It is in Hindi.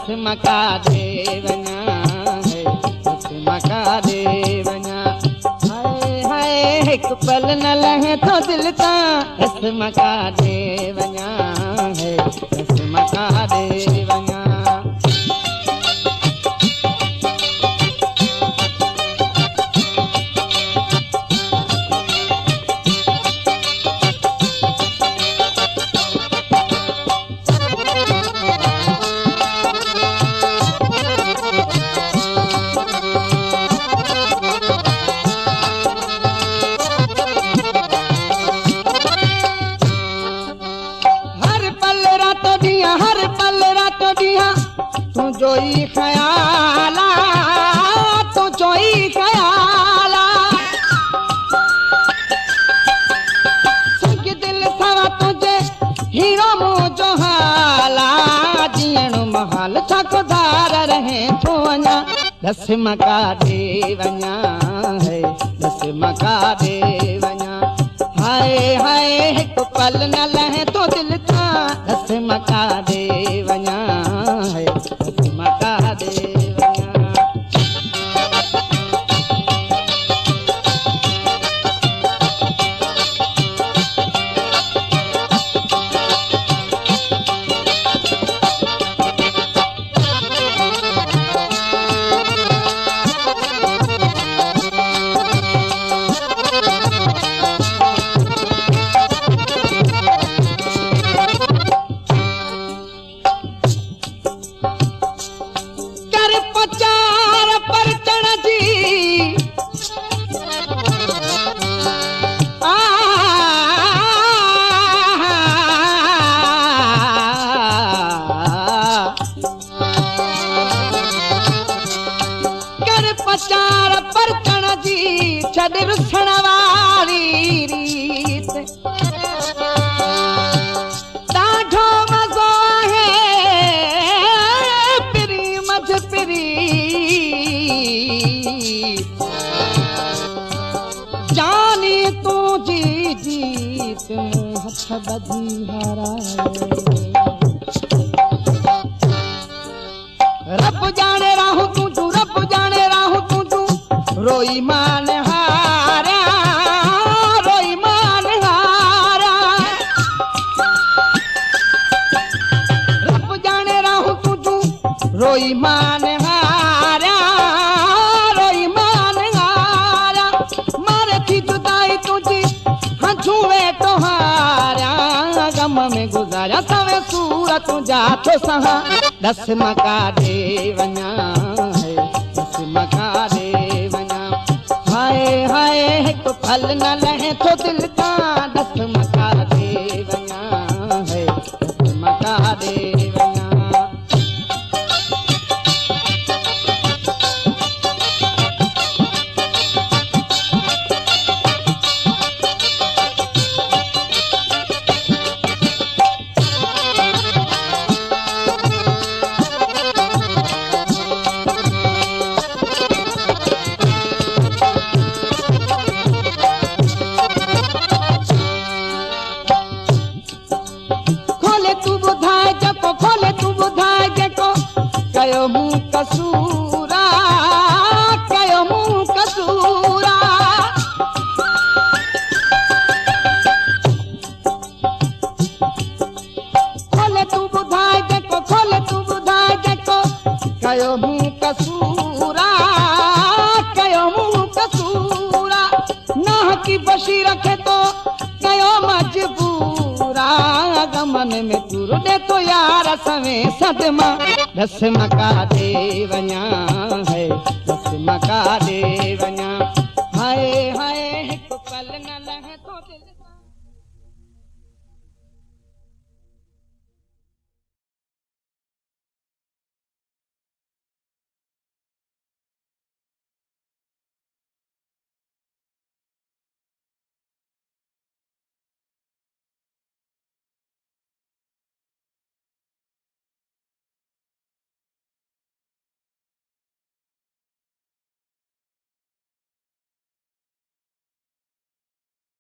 मका दे वञा है, दस मका दे वञा। हाय हाय हिकु पल न लहे तो दिल तां, दस मका दे वञा है, दस मका दे वञा। तू जोई ख्याला, तू जोई ख्याला, संग दिल सवा तुझे हीरो मुझो हाला, जीअण महल छकदार रहे थो वञा, दस मका दे वञा है, दस मका दे वञा। हाय हाय हिकु पल न लहे तो दिल तां, दस मका दे वञा है, दस मका दे वञा। चार परचण जी छॾ रुसण वारी रीत, ॾाढो मज़ो आहे पिरी मझ पिरी, जानी तुझी जीत में हथ ॿधी हाराए, रब जाने राहूं तूं, रब जाने राहूं तूं, रोई मान हारा, रोई मान हारा, रब जाने राहूं तूं, रोई मान हारा, रोई मान हारा, मारे थी जुदाई तुझी हंझूए तो हारा, गम में गुज़ारिया सवे सूरत तुझा तो सहा, दस मका दे वञा है, दस मका दे वञा। हाय हाय हिकु पल न लहे तो दिल तां, दस मका दे वञा है, दस मका दे वञा। कयो मूं कसूरा, कयो मूं कसूरा, खोले तू ॿुधाए जेको, खोले तू ॿुधाए जेको, कयो मूं कसूरा, कयो मूं कसूरा, नाह की बशी रखे तो कयो मजबूरा, गमन में तुर दे तो यार सवे सदमा, दस मका दे वञा है, दस मका दे